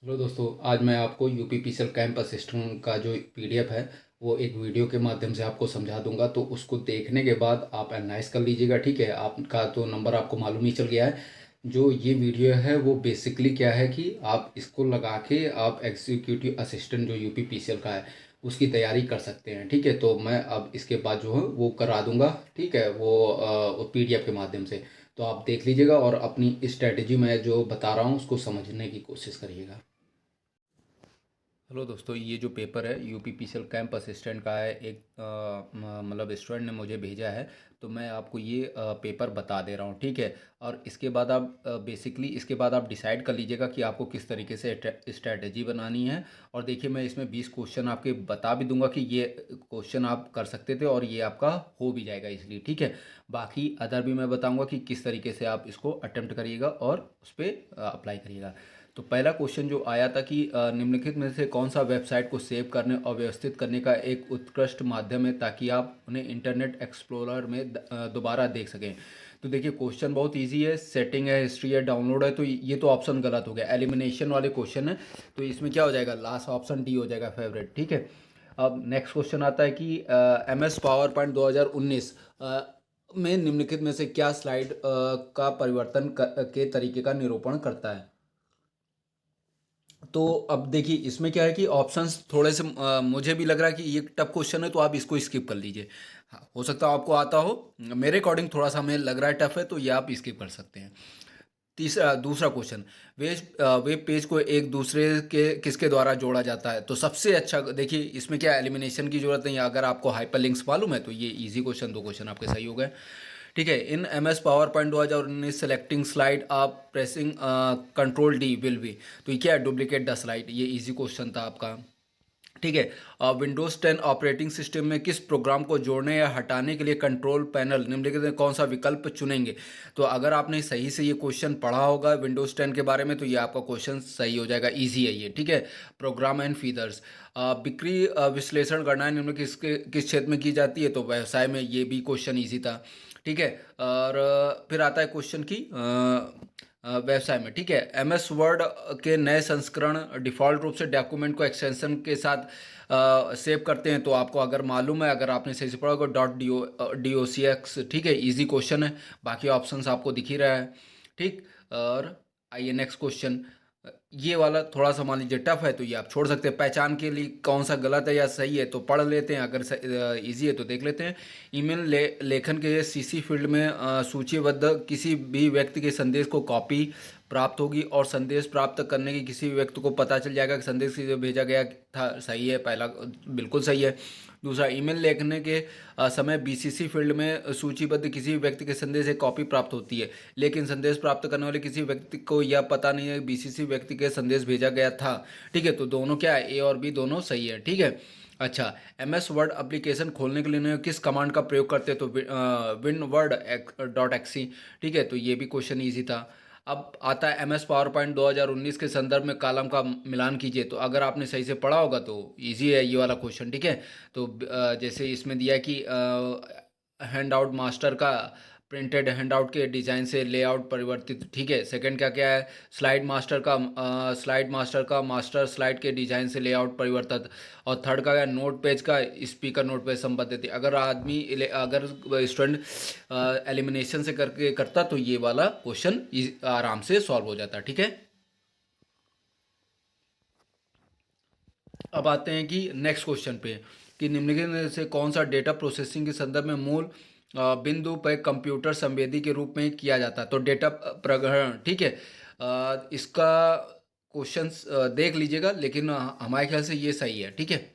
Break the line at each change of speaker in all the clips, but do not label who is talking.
Hello दोस्तों, आज मैं आपको यूपीपीसीएल कैंप असिस्टेंट का जो पीडीएफ है वो एक वीडियो के माध्यम से आपको समझा दूंगा। तो उसको देखने के बाद आप एनालाइज कर लीजिएगा। ठीक है, आपका तो नंबर आपको मालूम ही चल गया है। जो ये वीडियो है वो बेसिकली क्या है कि आप इसको लगा के आप एग्जीक्यूटिव असिस्टेंट जो यूपीपीसीएल का है उसकी तैयारी कर सकते हैं। ठीक है, तो मैं अब इसके बाद जो है वो करा दूंगा। ठीक है, वो पीडीएफ के माध्यम से। तो आप देख लीजिएगा और अपनी स्ट्रेटजी मैं जो बता रहा हूँ उसको समझने की कोशिश करिएगा। हेलो दोस्तों, ये जो पेपर है यूपीपीसीएल कैंप असिस्टेंट का है। एक मतलब स्टूडेंट ने मुझे भेजा है। तो मैं आपको ये पेपर बता दे रहा हूँ। ठीक है, और इसके बाद आप बेसिकली इसके बाद आप डिसाइड कर लीजिएगा कि आपको किस तरीके से स्ट्रैटेजी बनानी है। और देखिए, मैं इसमें 20 क्वेश्चन आपके बता भी दूंगा कि ये क्वेश्चन आप कर सकते थे और ये आपका हो भी जाएगा इसलिए। ठीक है, बाकी अदर भी मैं बताऊँगा कि किस तरीके से आप इसको अटेम्प्ट करिएगा और उस पर अप्लाई करिएगा। तो पहला क्वेश्चन जो आया था कि निम्नलिखित में से कौन सा वेबसाइट को सेव करने और व्यवस्थित करने का एक उत्कृष्ट माध्यम है ताकि आप उन्हें इंटरनेट एक्सप्लोरर में दोबारा देख सकें। तो देखिए, क्वेश्चन बहुत इजी है। सेटिंग है, हिस्ट्री है, डाउनलोड है। तो ये तो ऑप्शन गलत हो गया, एलिमिनेशन वाले क्वेश्चन है। तो इसमें क्या हो जाएगा, लास्ट ऑप्शन डी हो जाएगा, फेवरेट। ठीक है, अब नेक्स्ट क्वेश्चन आता है कि MS पावर पॉइंट 2019 में निम्नलिखित में से क्या स्लाइड का परिवर्तन के तरीके का निरूपण करता है। तो अब देखिए, इसमें क्या है कि ऑप्शंस थोड़े से मुझे भी लग रहा है कि ये टफ क्वेश्चन है, तो आप इसको स्किप कर लीजिए। हाँ, हो सकता है आपको आता हो। मेरे अकॉर्डिंग थोड़ा सा हमें लग रहा है टफ है, तो ये आप स्किप कर सकते हैं। तीसरा दूसरा क्वेश्चन, वेब पेज को एक दूसरे के किसके द्वारा जोड़ा जाता है। तो सबसे अच्छा देखिए, इसमें क्या एलिमिनेशन की जरूरत नहीं है। अगर आपको हाइपरलिंक्स मालूम है तो ये इजी क्वेश्चन, दो क्वेश्चन आपके सही हो गए। ठीक है, in MS power point 2019 selecting slide आप pressing control D will be. तो ये क्या है, डुप्लीकेट द स्लाइड। ये इजी क्वेश्चन था आपका। ठीक है, विंडोज़ 10 ऑपरेटिंग सिस्टम में किस प्रोग्राम को जोड़ने या हटाने के लिए कंट्रोल पैनल निम्नलिखित में कौन सा विकल्प चुनेंगे। तो अगर आपने सही से ये क्वेश्चन पढ़ा होगा विंडोज़ 10 के बारे में तो ये आपका क्वेश्चन सही हो जाएगा, इजी है ये। ठीक है, प्रोग्राम एंड फीदर्स, बिक्री विश्लेषण गणना निम्न किस क्षेत्र में की जाती है। तो व्यवसाय में, ये भी क्वेश्चन ईजी था। ठीक है, और फिर आता है क्वेश्चन की व्यवसाय में। ठीक है, MS वर्ड के नए संस्करण डिफ़ॉल्ट रूप से डॉक्यूमेंट को एक्सटेंशन के साथ सेव करते हैं। तो आपको अगर मालूम है, अगर आपने सही से पढ़ा होगा, .docx। ठीक है, इजी क्वेश्चन है। बाकी ऑप्शंस आपको दिख ही रहा है। ठीक, और आइए नेक्स्ट क्वेश्चन। ये वाला थोड़ा सा मान लीजिए टफ है, तो ये आप छोड़ सकते हैं। पहचान के लिए कौन सा गलत है या सही है तो पढ़ लेते हैं, अगर इजी है तो देख लेते हैं। ईमेल लेखन के CC फील्ड में सूचीबद्ध किसी भी व्यक्ति के संदेश को कॉपी प्राप्त होगी और संदेश प्राप्त करने की किसी भी व्यक्ति को पता चल जाएगा कि संदेश किसे भेजा गया था। सही है, पहला बिल्कुल सही है। दूसरा, ईमेल लिखने के समय BCC फील्ड में सूचीबद्ध किसी भी व्यक्ति के संदेश एक कॉपी प्राप्त होती है, लेकिन संदेश प्राप्त करने वाले किसी व्यक्ति को यह पता नहीं है BCC व्यक्ति के संदेश भेजा गया था। ठीक है, तो दोनों क्या है, A और B दोनों सही है। ठीक है, अच्छा, MS वर्ड एप्लीकेशन खोलने के लिए इन्हें किस कमांड का प्रयोग करते हैं। तो winword.exe। ठीक है, तो ये भी क्वेश्चन ईजी था। अब आता है MS पावर पॉइंट 2019 के संदर्भ में कॉलम का मिलान कीजिए। तो अगर आपने सही से पढ़ा होगा तो इजी है ये वाला क्वेश्चन। ठीक है, तो जैसे इसमें दिया है कि हैंड आउट मास्टर का प्रिंटेड हैंडआउट के डिज़ाइन से लेआउट परिवर्तित। ठीक है, सेकंड क्या क्या है, स्लाइड मास्टर का मास्टर स्लाइड के डिज़ाइन से लेआउट परिवर्तित। और थर्ड का क्या, नोट पेज का स्पीकर नोट पेज संबंधित है। अगर स्टूडेंट एलिमिनेशन से करके करता तो ये वाला क्वेश्चन आराम से सॉल्व हो जाता। ठीक है, अब आते हैं कि नेक्स्ट क्वेश्चन पे कि निम्नलिखित में से कौन सा डेटा प्रोसेसिंग के संदर्भ में मूल बिंदु पर कंप्यूटर संवेदी के रूप में किया जाता है। तो डेटा प्रग्रहण। ठीक है, इसका क्वेश्चन देख लीजिएगा, लेकिन हमारे ख्याल से ये सही है। ठीक है,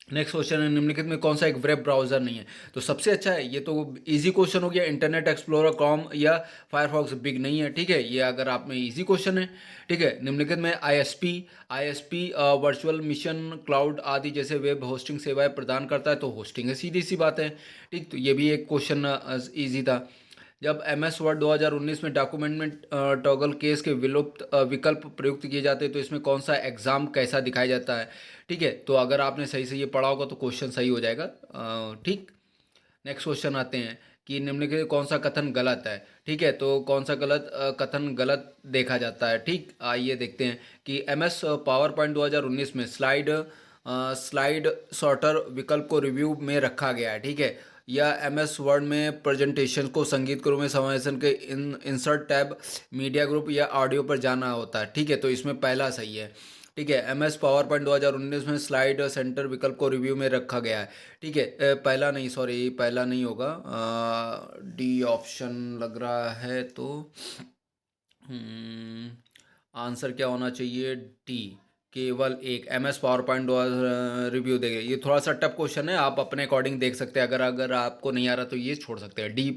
नेक्स्ट क्वेश्चन है, निम्नलिखित में कौन सा एक वेब ब्राउजर नहीं है। तो सबसे अच्छा है, ये तो इजी क्वेश्चन हो गया, इंटरनेट एक्सप्लोरर कॉम या फायरफॉक्स बिग नहीं है। ठीक है, ये अगर आप में इजी क्वेश्चन है। ठीक है, निम्नलिखित में ISP वर्चुअल मिशन क्लाउड आदि जैसे वेब होस्टिंग सेवाएं प्रदान करता है। तो होस्टिंग है, सीधी सी बात है। ठीक, तो ये भी एक क्वेश्चन ईजी था। जब MS वर्ड 2019 में डॉक्यूमेंट में टॉगल केस के विलुप्त विकल्प प्रयुक्त किए जाते हैं। तो इसमें कौन सा एग्जाम कैसा दिखाया जाता है। ठीक है, तो अगर आपने सही से ये पढ़ा होगा तो क्वेश्चन सही हो जाएगा। ठीक, नेक्स्ट क्वेश्चन आते हैं कि निम्नलिखित कौन सा कथन गलत है। ठीक है, तो कौन सा कथन गलत देखा जाता है। ठीक, आइए देखते हैं कि MS पावर पॉइंट 2019 में स्लाइड सॉर्टर विकल्प को रिव्यू में रखा गया है। ठीक है, या MS वर्ड में प्रेजेंटेशन को संगीत के रूप में समावेशन के इंसर्ट टैब मीडिया ग्रुप या ऑडियो पर जाना होता है। ठीक है, तो इसमें पहला सही है। ठीक है, MS पावर पॉइंट 2019 में स्लाइड सेंटर विकल्प को रिव्यू में रखा गया है। ठीक है, पहला नहीं, सॉरी पहला नहीं होगा, डी ऑप्शन लग रहा है। तो आंसर क्या होना चाहिए, डी। केवल एक MS पावर पॉइंट रिव्यू देंगे। ये थोड़ा सा टफ क्वेश्चन है, आप अपने अकॉर्डिंग देख सकते हैं। अगर अगर आपको नहीं आ रहा तो ये छोड़ सकते हैं, डी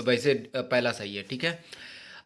वैसे पहला सही है। ठीक है,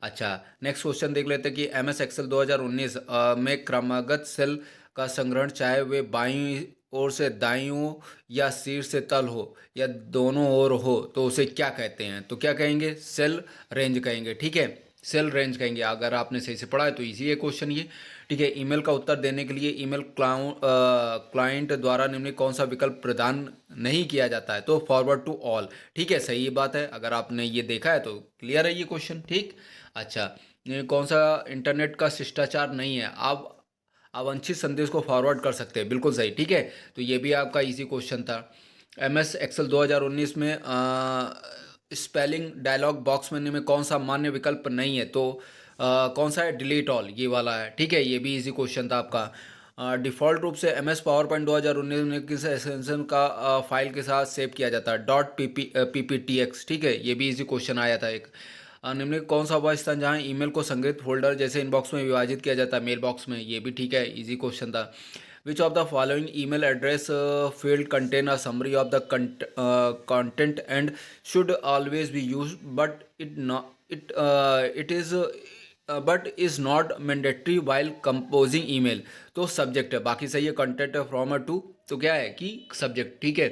अच्छा नेक्स्ट क्वेश्चन देख लेते हैं कि MS एक्सेल 2019 में क्रमागत सेल का संग्रहण चाहे वे बाईं ओर से दाईं ओर या शीर्ष से तल हो या दोनों ओर हो तो उसे क्या कहते हैं। तो क्या कहेंगे, सेल रेंज कहेंगे। ठीक है, सेल रेंज कहेंगे। अगर आपने सही से पढ़ा है तो इजी है क्वेश्चन ये। ठीक है, ईमेल का उत्तर देने के लिए ईमेल क्लाइंट द्वारा निम्नलिखित कौन सा विकल्प प्रदान नहीं किया जाता है। तो फॉरवर्ड टू ऑल। ठीक है, सही बात है। अगर आपने ये देखा है तो क्लियर है ये क्वेश्चन। ठीक, अच्छा ये कौन सा इंटरनेट का शिष्टाचार नहीं है, आप अवांछित संदेश को फॉरवर्ड कर सकते हैं। बिल्कुल सही। ठीक है, तो ये भी आपका इजी क्वेश्चन था। MS एक्सेल 2019 में स्पेलिंग डायलॉग बॉक्स में कौन सा मान्य विकल्प नहीं है। तो कौन सा है, डिलीट ऑल, ये वाला है। ठीक है, ये भी इजी क्वेश्चन था आपका। डिफ़ॉल्ट रूप से MS पावर पॉइंट 2019 में किस एक्सटेंशन का फाइल के साथ सेव किया जाता है, .pptx। ठीक है, ये भी इजी क्वेश्चन आया था एक। निम्नलिखित कौन सा वह स्थान जहां ईमेल को संग्रहित फोल्डर जैसे इनबॉक्स में विभाजित किया जाता है, मेल बॉक्स में। ये भी ठीक है, इजी क्वेश्चन था। विच of the following email address field contain a summary of the content and should always be use but is not mandatory while composing email. तो सब्जेक्ट है, बाकी सही है। कंटेंट फ्रॉम टू, तो क्या है कि सब्जेक्ट। ठीक है,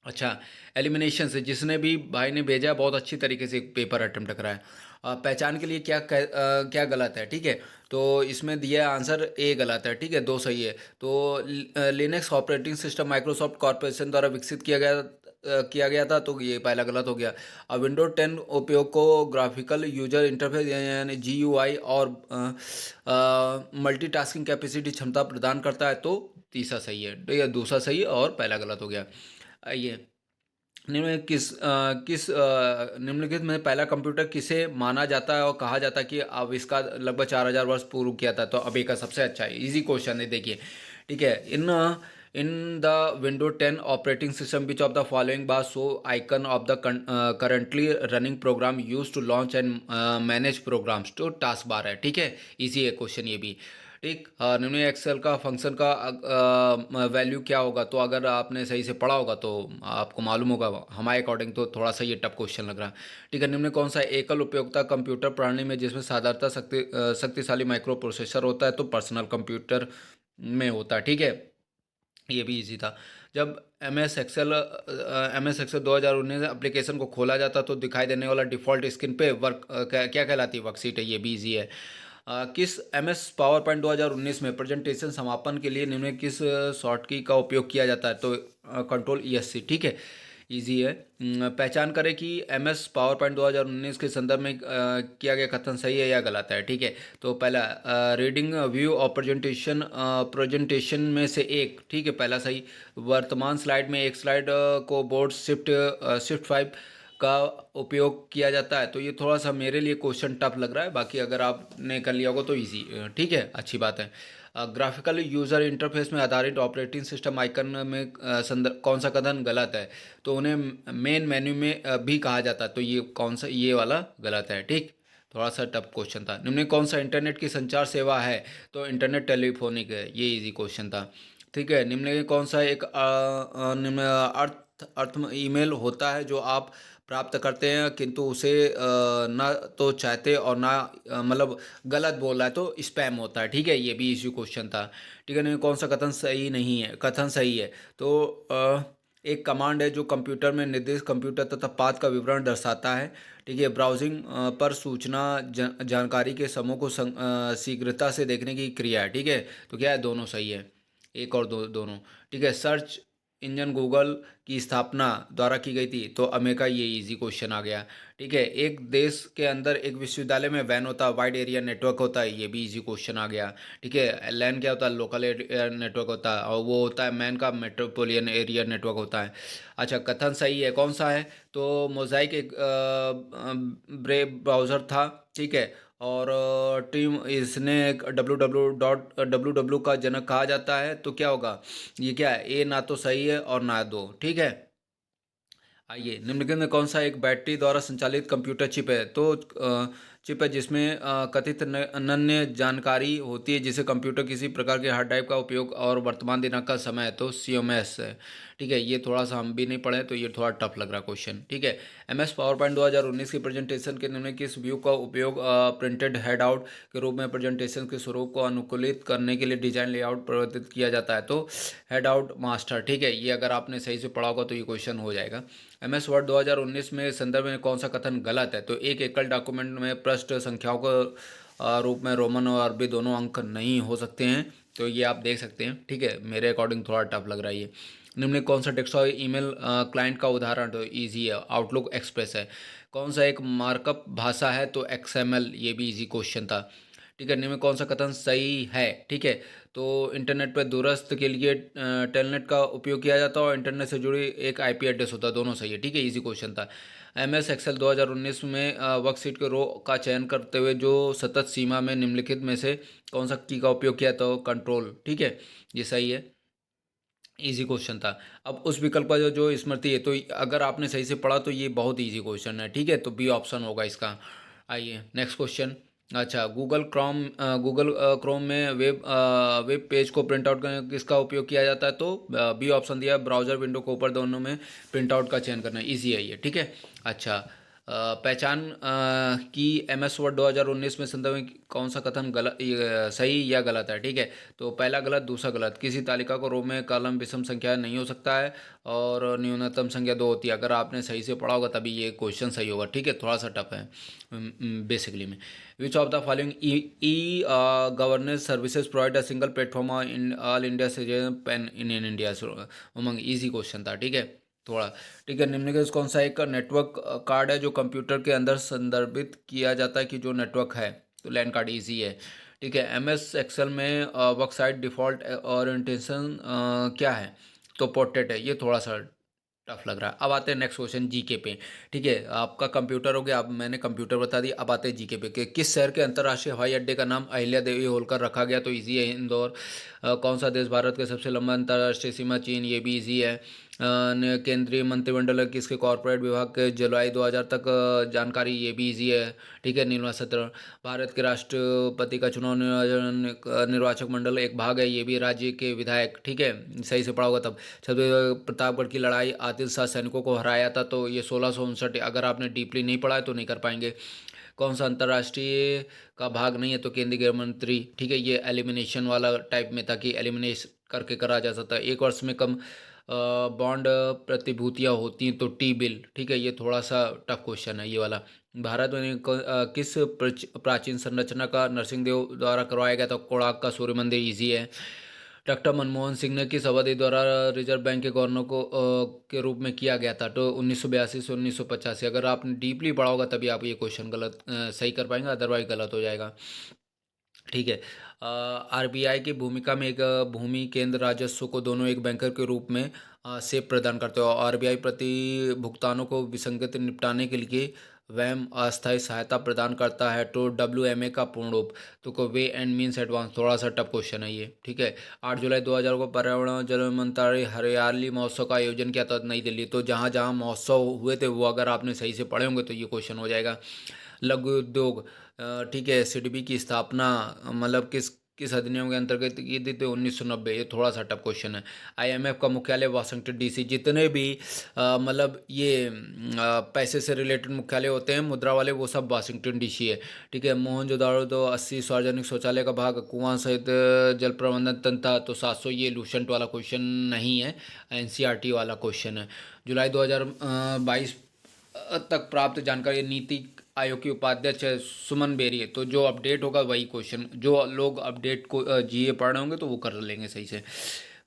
अच्छा एलिमिनेशन से जिसने भी भाई ने भेजा बहुत अच्छी तरीके से पेपर अटेम्प्ट करा है। पहचान के लिए क्या गलत है। ठीक है, तो इसमें दिया आंसर ए गलत है। ठीक है, दो सही है। तो Linux operating system Microsoft corporation द्वारा विकसित किया गया था, तो ये पहला गलत हो गया। अब विंडोज 10 उपयोग को ग्राफिकल यूजर इंटरफेस यानी GUI और मल्टीटास्किंग कैपेसिटी क्षमता प्रदान करता है, तो तीसरा सही है। ठीक है, दूसरा सही है और पहला गलत हो गया। आइए, निम्नलिखित में पहला कंप्यूटर किसे माना जाता है और कहा जाता है कि अब इसका लगभग 4000 वर्ष पूर्व किया था। तो अभी का सबसे अच्छा है, इजी क्वेश्चन है, देखिए। ठीक है, in the window 10 operating system which of the following bar show icon of the currently running program use to launch and manage programs. तो टास्क बार है। ठीक है, इजी है क्वेश्चन ये भी। ठीक, निम्न एक्सेल का फंक्शन का वैल्यू क्या होगा। तो अगर आपने सही से पढ़ा होगा तो आपको मालूम होगा। हमारे अकॉर्डिंग तो थोड़ा सा ये टफ क्वेश्चन लग रहा है। ठीक है, निम्न कौन सा एकल उपयोगिता कंप्यूटर प्रणाली में जिसमें साधारणतः शक्तिशाली माइक्रो प्रोसेसर होता है, तो पर्सनल कंप्यूटर में होता है। ठीक है, ये भी इजी था। जब MS एक्सेल 2019 एप्लीकेशन को खोला जाता तो दिखाई देने वाला डिफ़ॉल्ट स्क्रीन पे क्या कहलाती है, वर्कशीट है। ये भी इजी है। किस MS पावर पॉइंट 2019 में प्रेजेंटेशन समापन के लिए निम्न किस शॉर्ट की का उपयोग किया जाता है। तो कंट्रोल ESC। ठीक है, इजी है। पहचान करें कि MS पावर पॉइंट 2019 के संदर्भ में किया गया कथन सही है या गलत है। ठीक है, तो पहला रीडिंग व्यू और प्रेजेंटेशन में से एक। ठीक है, पहला सही। वर्तमान स्लाइड में एक स्लाइड को बोर्ड शिफ्ट 5 का उपयोग किया जाता है। तो ये थोड़ा सा मेरे लिए क्वेश्चन टफ लग रहा है, बाकी अगर आपने कर लिया होगा तो इजी। ठीक है, अच्छी बात है। ग्राफिकल यूज़र इंटरफेस में आधारित ऑपरेटिंग सिस्टम आइकन में कौन सा कथन गलत है। तो उन्हें मेन मेन्यू में भी कहा जाता है। तो ये कौन सा, ये वाला गलत है। ठीक, थोड़ा सा टफ क्वेश्चन था। निम्न कौन सा इंटरनेट की संचार सेवा है। तो इंटरनेट टेलीफोनिक है, ये इजी क्वेश्चन था। ठीक है, निम्न में कौन सा एक निम्न अर्थ ईमेल होता है जो आप प्राप्त करते हैं किंतु उसे ना तो चाहते और ना मतलब गलत बोल रहा है, तो स्पैम होता है। ठीक है, ये भी इश्यू क्वेश्चन था। ठीक है, नहीं कौन सा कथन सही नहीं है, कथन सही है। तो एक कमांड है जो कंप्यूटर में निर्देश कंप्यूटर तथा पाथ का विवरण दर्शाता है। ठीक है, ब्राउजिंग पर सूचना जानकारी के समूह को शीघ्रता से देखने की क्रिया है। ठीक है, तो क्या है, दोनों सही है, एक और दोनों। ठीक है, सर्च इंजन गूगल की स्थापना द्वारा की गई थी? तो अमेरिका, ये इजी क्वेश्चन आ गया। ठीक है, एक देश के अंदर एक विश्वविद्यालय में वैन होता है, वाइड एरिया नेटवर्क होता है, ये भी इजी क्वेश्चन आ गया। ठीक है, लैन क्या होता है? लोकल एरिया नेटवर्क होता है, और वो होता है मैन का मेट्रोपोलियन एरिया नेटवर्क होता है। अच्छा, कथन सही है, कौन सा है? तो मोजाइक एक ब्रेव ब्राउज़र था। ठीक है, और टीम इसने एक डब्ल्यू का जनक कहा जाता है, तो क्या होगा? ये क्या है? ए ना तो सही है और ना दो। ठीक है, आइए, निम्नलिखित में कौन सा एक बैटरी द्वारा संचालित कंप्यूटर चिप है? तो चिप है जिसमें कथित अनन्य जानकारी होती है, जिसे कंप्यूटर किसी प्रकार के हार्ड ड्राइव का उपयोग और वर्तमान दिनांक का समय है, तो CMS है। ठीक है, ये थोड़ा सा हम भी नहीं पढ़े, तो ये थोड़ा टफ लग रहा क्वेश्चन। ठीक है, MS पावर पॉइंट 2019 की प्रेजेंटेशन के निम्न किस व्यू का उपयोग प्रिंटेड हैंडआउट के रूप में प्रेजेंटेशन के स्वरूप को अनुकूलित करने के लिए डिजाइन लेआउट परिवर्तित किया जाता है? तो हैंडआउट मास्टर। ठीक है, ये अगर आपने सही से पढ़ा होगा तो ये क्वेश्चन हो जाएगा। MS वर्ड 2019 में संदर्भ में कौन सा कथन गलत है? तो एक एकल डॉक्यूमेंट में पृष्ठ संख्याओं को रूप में रोमन और अरबी दोनों अंक नहीं हो सकते हैं, तो ये आप देख सकते हैं। ठीक है, मेरे अकॉर्डिंग थोड़ा टफ लग रहा है ये। निम्न में कौन सा डेस्कटॉप ईमेल क्लाइंट का उदाहरण? तो ईजी है, आउटलुक एक्सप्रेस है। कौन सा एक मार्कअप भाषा है? तो XML, ये भी इजी क्वेश्चन था। ठीक है, निम्न में कौन सा कथन सही है? ठीक है, तो इंटरनेट पर दूरस्थ के लिए टेलनेट का उपयोग किया जाता है, और इंटरनेट से जुड़ी एक IP एड्रेस होता है, दोनों सही है। ठीक है, इजी क्वेश्चन था। MS एक्सेल 2019 में वर्कशीट के रो का चयन करते हुए जो सतत सीमा में निम्नलिखित में से कौन सा की का उपयोग किया? तो कंट्रोल। ठीक है, ये सही है, इजी क्वेश्चन था। अब उस विकल्प का जो जो स्मृति है, तो अगर आपने सही से पढ़ा तो ये बहुत इजी क्वेश्चन है। ठीक है, तो बी ऑप्शन होगा इसका। आइए नेक्स्ट क्वेश्चन। अच्छा, गूगल क्रोम में वेब पेज को प्रिंट आउट करने किसका उपयोग किया जाता है? तो बी ऑप्शन दिया, ब्राउजर विंडो को ऊपर दोनों में प्रिंट आउट का चयन करना, इजी है ये। ठीक है, अच्छा, पहचान की MS वर्ड 2019 में संदर्भ में कौन सा कथन गलत, सही या गलत है? ठीक है, तो पहला गलत, दूसरा गलत। किसी तालिका को रो में कॉलम विषम संख्या नहीं हो सकता है, और न्यूनतम संख्या 2 होती है। अगर आपने सही से पढ़ा होगा तभी ये क्वेश्चन सही होगा। ठीक है, थोड़ा सा टफ है बेसिकली में। विच of the following e governance services provide a single platform in all India citizen pain in India? Umang, easy question था। ठीक है, थोड़ा। ठीक है, निम्नलिखित कौन सा एक का कार्ड है जो कंप्यूटर के अंदर संदर्भित किया जाता है कि जो नेटवर्क है? तो लैन कार्ड, इजी है। ठीक है, MS एक्सेल में वर्क साइट डिफ़ॉल्ट ओरिएंटेशन क्या है? तो पोर्ट्रेट है, ये थोड़ा सा टफ लग रहा है। अब आते हैं नेक्स्ट क्वेश्चन जीके पे। ठीक है, आपका कंप्यूटर हो गया, अब मैंने कंप्यूटर बता दिया, अब आते हैं जीके पे कि किस शहर के अंतर्राष्ट्रीय हवाई अड्डे का नाम अहिल्या देवी होलकर रखा गया? तो इजी है, इंदौर। कौन सा देश भारत का सबसे लंबा अंतर्राष्ट्रीय सीमा? चीन, ये भी इजी है। केंद्रीय मंत्रिमंडल किसके कॉर्पोरेट विभाग के जुलाई 2000 तक जानकारी? ये भी इजी है। ठीक है, निर्मला सीतारमण। भारत के राष्ट्रपति का चुनाव निर्वाचक मंडल एक भाग है, ये भी राज्य के विधायक। ठीक है, सही से पढ़ा होगा तब। छत्रपति प्रतापगढ़ की लड़ाई आदिल शाह सैनिकों को हराया था, तो ये 1659। अगर आपने डीपली नहीं पढ़ा है तो नहीं कर पाएंगे। कौन सा अंतर्राष्ट्रीय का भाग नहीं है? तो केंद्रीय गृह मंत्री। ठीक है, ये एलिमिनेशन वाला टाइप में था कि एलिमिनेट करके करा जा सकता है। एक वर्ष में कम बॉन्ड प्रतिभूतियाँ होती हैं, तो टी बिल। ठीक है, ये थोड़ा सा टफ क्वेश्चन है ये वाला। भारत में किस प्राचीन संरचना का नरसिंह देव द्वारा करवाया गया था? कोणार्क का सूर्य मंदिर, इजी है। डॉक्टर मनमोहन सिंह ने किस अवधि द्वारा रिजर्व बैंक के गवर्नर को के रूप में किया गया था? तो 1982 से 1985। अगर आपने डीपली पढ़ा होगा तभी आप ये क्वेश्चन सही कर पाएंगे, अदरवाइज गलत हो जाएगा। ठीक है, RBI की भूमिका में एक भूमि केंद्र राजस्व को दोनों एक बैंकर के रूप में सेवा प्रदान करते हो। RBI प्रति भुगतानों को विसंगत निपटाने के लिए वैम अस्थायी सहायता प्रदान करता है। तो WMA का पूर्ण रूप? तो को वे एंड मीन्स एडवांस, थोड़ा सा टफ क्वेश्चन है ये। ठीक है, 8 जुलाई 2000 को पर्यावरण और जल मंत्रालय हरियाली महोत्सव का आयोजन किया था नई दिल्ली। तो जहाँ जहाँ महोत्सव हुए थे वो अगर आपने सही से पढ़े होंगे तो ये क्वेश्चन हो जाएगा। लघु उद्योग, ठीक है, SIDBI की स्थापना मतलब किस किस अधिनियम के अंतर्गत की थी? तो 1990। ये थोड़ा सा टफ क्वेश्चन है। IMF का मुख्यालय वाशिंगटन DC। जितने भी मतलब ये पैसे से रिलेटेड मुख्यालय होते हैं मुद्रा वाले, वो सब वाशिंगटन DC है। ठीक है, मोहनजोदाड़ो तो 80 सार्वजनिक शौचालय का भाग, कुआं सहित जल प्रबंधन तंत्र था, तो 700। ये लूसेंट वाला क्वेश्चन नहीं है, NCERT वाला क्वेश्चन है। जुलाई 2022 तक प्राप्त जानकारी नीति आयोग के उपाध्यक्ष है सुमन बेरी है। तो जो अपडेट होगा वही क्वेश्चन, जो लोग अपडेट को GA पढ़ रहे होंगे तो वो कर लेंगे सही से।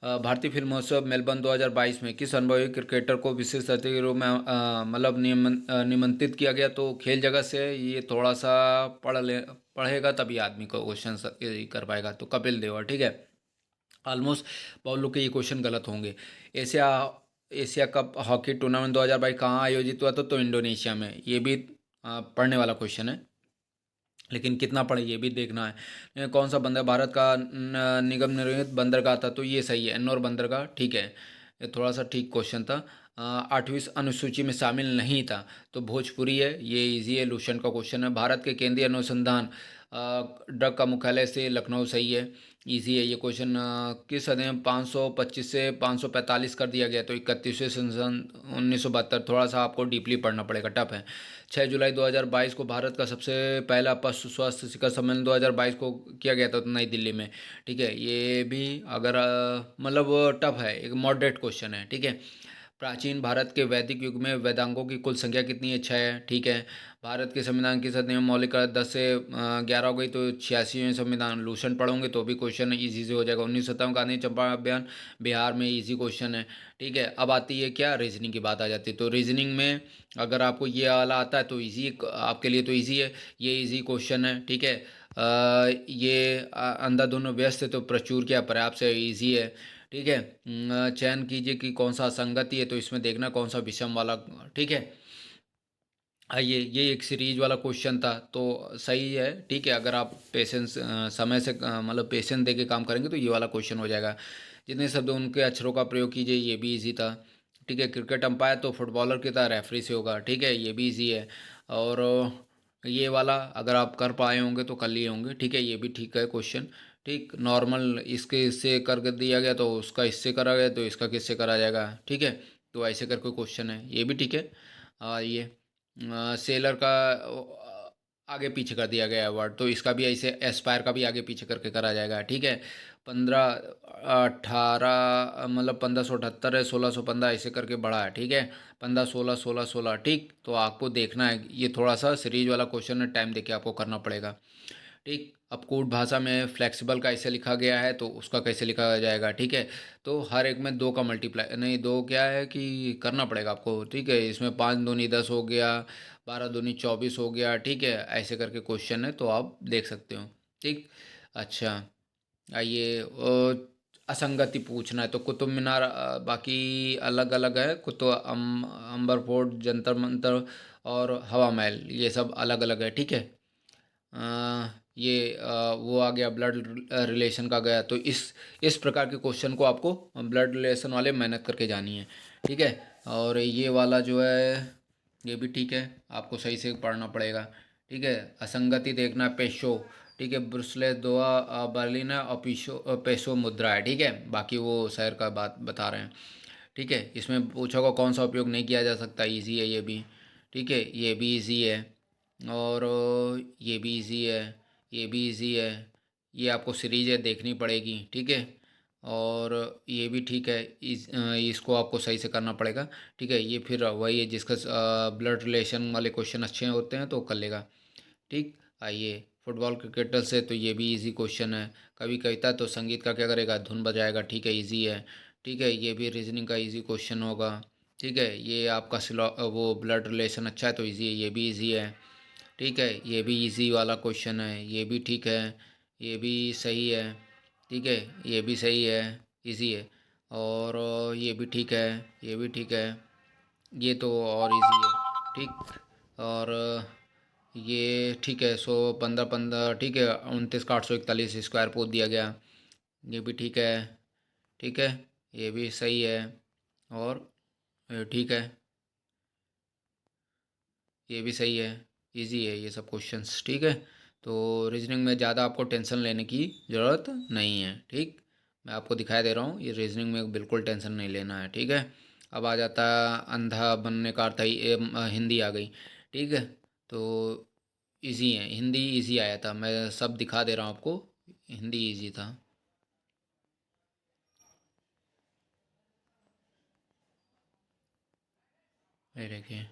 भारतीय फिल्म महोत्सव मेलबर्न 2022 में किस अनुभवी क्रिकेटर को विशेष अतिथि के रूप में मतलब निमंत्रित किया गया? तो खेल जगत से ये थोड़ा सा पढ़ेगा तभी आदमी को क्वेश्चन कर पाएगा। तो कपिल देव, ठीक है। ऑलमोस्ट बहुत लोग के ये क्वेश्चन गलत होंगे। Asia Asia cup hockey tournament 2022 कहाँ आयोजित हुआ था? तो इंडोनेशिया में। ये भी पढ़ने वाला क्वेश्चन है, लेकिन कितना पढ़े ये भी देखना है। कौन सा बंदर भारत का निगम निर्मित बंदरगाह था? तो ये सही है, एन्नौर बंदरगाह, ठीक है। ये थोड़ा सा ठीक क्वेश्चन था। 8वीं अनुसूची में शामिल नहीं था, तो भोजपुरी है, ये इजी है, लूसेंट का क्वेश्चन है। भारत के केंद्रीय अनुसंधान ड्रग का मुख्यालय से लखनऊ, सही है, इजी है ये क्वेश्चन। किस अधिनियम 525 से 545 कर दिया गया? तो 31वें संशोधन 1972। थोड़ा सा आपको डीपली पढ़ना पड़ेगा, टफ है। 6 जुलाई 2022 को भारत का सबसे पहला पशु स्वास्थ्य शिखर सम्मेलन 2022 को किया गया था नई दिल्ली में, ठीक है। ये भी अगर मतलब टफ है, एक मॉडरेट क्वेश्चन है, ठीक है। प्राचीन भारत के वैदिक युग में वेदांगों की कुल संख्या कितनी है? 6 है, ठीक है। भारत के संविधान के साथ नियम मौलिक 10 से 11 हो गई, तो 86वें संविधान। लूसेंट पढ़ोगे तो भी क्वेश्चन इजी से हो जाएगा। 1957 गांधी चंपारण अभियान बिहार में, इजी क्वेश्चन है, ठीक है। अब आती है क्या, रीजनिंग की बात आ जाती है। तो रीजनिंग में अगर आपको ये वाला आता है तो इजी आपके लिए, तो इजी है, ये इजी क्वेश्चन है, ठीक है। ये अंधाधुन व्यस्त है तो प्रचुर क्या पर्याप्त से, इजी है, ठीक है। चयन कीजिए कि कौन सा असंगति है, तो इसमें देखना कौन सा विषम वाला, ठीक है। ये एक सीरीज वाला क्वेश्चन था, तो सही है, ठीक है। अगर आप पेशेंस समय से मतलब पेशेंस दे के काम करेंगे तो ये वाला क्वेश्चन हो जाएगा। जितने शब्द उनके अक्षरों का प्रयोग कीजिए, ये भी इजी था, ठीक है। क्रिकेट अंपायर तो फुटबॉलर की तरह रेफरी से होगा, ठीक है, ये भी इजी है। और ये वाला अगर आप कर पाए होंगे तो कर लिए होंगे, ठीक है, ये भी ठीक है क्वेश्चन, ठीक। नॉर्मल इसके इससे कर दिया गया तो उसका इससे करा गया, तो इसका किससे करा जाएगा, ठीक है। तो ऐसे करके क्वेश्चन है, ये भी ठीक है। ये सेलर का आगे पीछे कर दिया गया है वर्ड, तो इसका भी ऐसे एस्पायर का भी आगे पीछे करके करा जाएगा, ठीक है। 1518 मतलब 1578 है, 1615 ऐसे करके बढ़ा है, ठीक है। 15 16 16 16, ठीक। तो आपको देखना है, ये थोड़ा सा सीरीज वाला क्वेश्चन है, टाइम देके आपको करना पड़ेगा, ठीक। अब कूट भाषा में फ्लेक्सिबल का ऐसे लिखा गया है, तो उसका कैसे लिखा जाएगा, ठीक है। तो हर एक में 2 का मल्टीप्लाई नहीं, 2 क्या है कि करना पड़ेगा आपको, ठीक है। इसमें 5 दूनी 10 हो गया, 12 दूनी 24 हो गया, ठीक है। ऐसे करके क्वेश्चन है, तो आप देख सकते हो, ठीक। अच्छा, आइए असंगति पूछना है तो कुतुब मीनार बाकी अलग अलग है, कुतुब अंबर फोर्ट, जंतर मंतर और हवा महल, ये सब अलग अलग है, ठीक है। ये वो आ गया, ब्लड रिलेशन का गया, तो इस प्रकार के क्वेश्चन को आपको ब्लड रिलेशन वाले मेहनत करके जानी है, ठीक है। और ये वाला जो है ये भी ठीक है, आपको सही से पढ़ना पड़ेगा, ठीक है। असंगति देखना, पेशो, ठीक है। ब्रुसले दोआ बर्लिन है, और पेशो मुद्रा है, ठीक है। बाकी वो शहर का बात बता रहे हैं, ठीक है। इसमें पूछा होगा कौन सा उपयोग नहीं किया जा सकता, इजी है ये भी, ठीक है। ये भी इजी है, और ये भी इजी है, ये भी इजी है। ये आपको सीरीज है, देखनी पड़ेगी, ठीक है। और ये भी ठीक है, इसको आपको सही से करना पड़ेगा, ठीक है। ये फिर वही है जिसका ब्लड रिलेशन वाले क्वेश्चन अच्छे होते हैं तो कर लेगा, ठीक। आइए फुटबॉल क्रिकेटर से, तो ये भी इजी क्वेश्चन है। कवि कविता तो संगीत का क्या करेगा, धुन बजाएगा, ठीक है, इजी है, ठीक है। ये भी रीजनिंग का इजी क्वेश्चन होगा, ठीक है। ये आपका वो ब्लड रिलेशन अच्छा है तो इजी है, ये भी इजी है, ठीक है। ये भी इजी वाला क्वेश्चन है, ये भी ठीक है, ये भी सही है, ठीक है। ये भी सही है, इजी है। और ये भी ठीक है, ये भी ठीक है, ये तो और इजी है, ठीक। और ये ठीक है, 100 15 15, ठीक है। 29 का 841 स्क्वायर पूछ दिया गया, ये भी ठीक है, ठीक है। ये भी सही है, और ये ठीक है, ये भी सही है, इजी है ये सब क्वेश्चंस, ठीक है। तो रीजनिंग में ज़्यादा आपको टेंशन लेने की ज़रूरत नहीं है, ठीक। मैं आपको दिखाई दे रहा हूँ, ये रीजनिंग में बिल्कुल टेंशन नहीं लेना है, ठीक है। अब आ जाता है अंधा बनने का अर्थ है, हिंदी आ गई, ठीक है। तो इजी है, हिंदी इजी आया था, मैं सब दिखा दे रहा हूँ आपको, हिंदी इजी था। ये देखिए,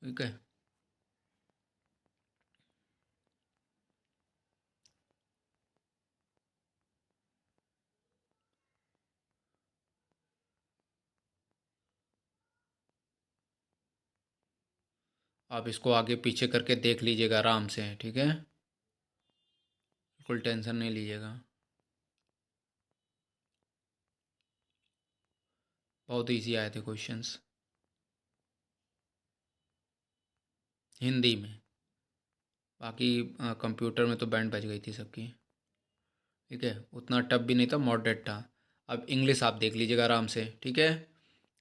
ठीक है। आप इसको आगे पीछे करके देख लीजिएगा आराम से, ठीक है? बिल्कुल टेंशन नहीं लीजिएगा। बहुत इजी आए थे क्वेश्चंस हिंदी में। बाकी कंप्यूटर में तो बैंड बज गई थी सबकी। ठीक है, उतना टफ भी नहीं था, मॉडरेट था। अब इंग्लिश आप देख लीजिएगा आराम से, ठीक है?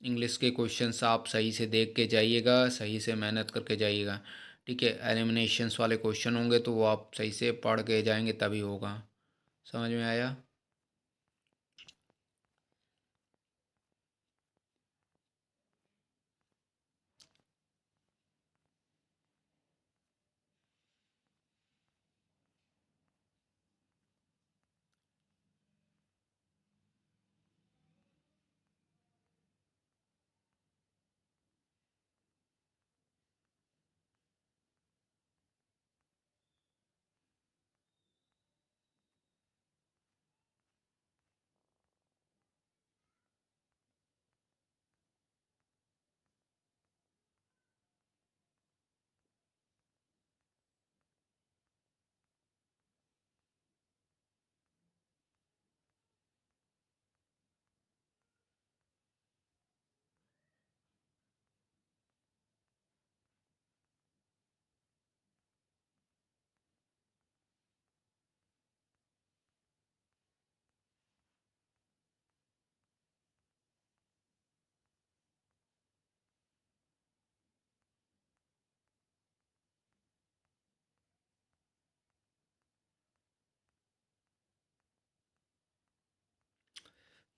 इंग्लिश के क्वेश्चंस आप सही से देख के जाइएगा, सही से मेहनत करके जाइएगा, ठीक है? एलिमिनेशंस वाले क्वेश्चन होंगे तो वो आप सही से पढ़ के जाएंगे तभी होगा। समझ में आया?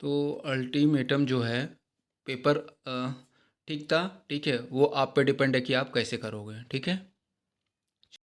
तो अल्टीमेटम जो है, पेपर ठीक था, ठीक है? वो आप पे डिपेंड है कि आप कैसे करोगे, ठीक है?